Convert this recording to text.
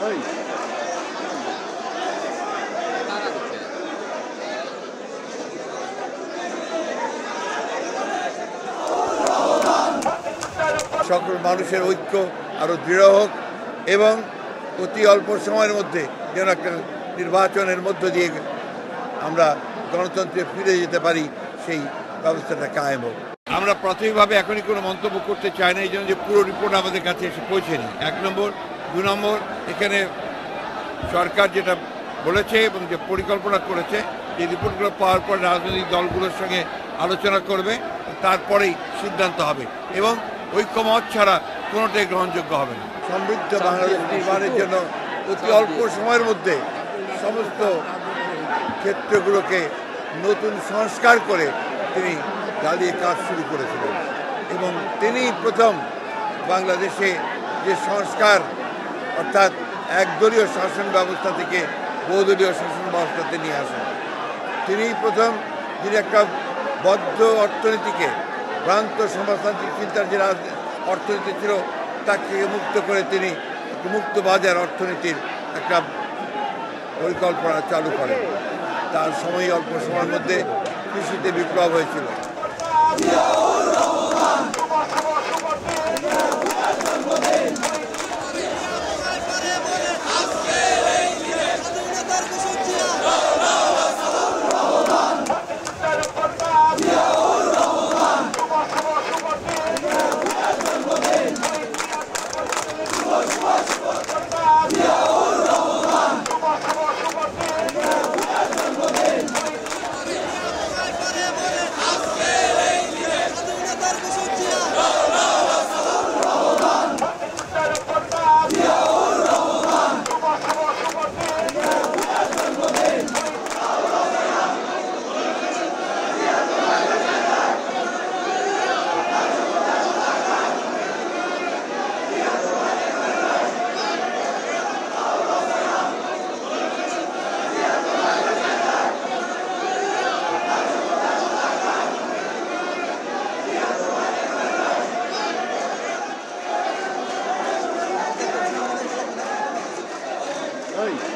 সকল মানুষের ঐক্য আরো দৃঢ় হোক এবং অতি অল্প সময়ের মধ্যে যেন একটা নির্বাচনের মধ্য দিয়ে আমরা গণতন্ত্রে ফিরে যেতে পারি, সেই ব্যবস্থাটা কায়েম হোক। আমরা প্রাথমিকভাবে এখনই কোনো মন্তব্য করতে চাই না, এই জন্য যে পুরো রিপোর্ট আমাদের কাছে এসে পৌঁছেনি। 1 নম্বর। 2 নম্বর, এখানে সরকার যেটা বলেছে এবং যে পরিকল্পনা করেছে, যে রিপোর্টগুলো পাওয়ার পর রাজনৈতিক দলগুলোর সঙ্গে আলোচনা করবে, তারপরেই সিদ্ধান্ত হবে এবং ঐক্যমত ছাড়া কোনোটাই গ্রহণযোগ্য হবে না। সমৃদ্ধ বাংলাদেশ নির্মাণের জন্য অতি অল্প সময়ের মধ্যে সমস্ত ক্ষেত্রগুলোকে নতুন সংস্কার করে তিনি জ্বালিয়ে কাজ শুরু করেছিলেন এবং তিনি প্রথম বাংলাদেশে যে সংস্কার, অর্থাৎ একদলীয় শাসন ব্যবস্থা থেকে বহুদলীয় শাসন ব্যবস্থাতে নিয়ে আসেন। তিনি প্রথম, যিনি একটা বদ্ধ অর্থনীতিকে, ভ্রান্ত সমাজতান্ত্রিক চিন্তার যে অর্থনীতি ছিল তাকে মুক্ত করে তিনি মুক্ত বাজার অর্থনীতির একটা পরিকল্পনা চালু করেন। তার সময় অল্প সময়ের মধ্যে কৃষিতে বিপ্লব হয়েছিল। Hey.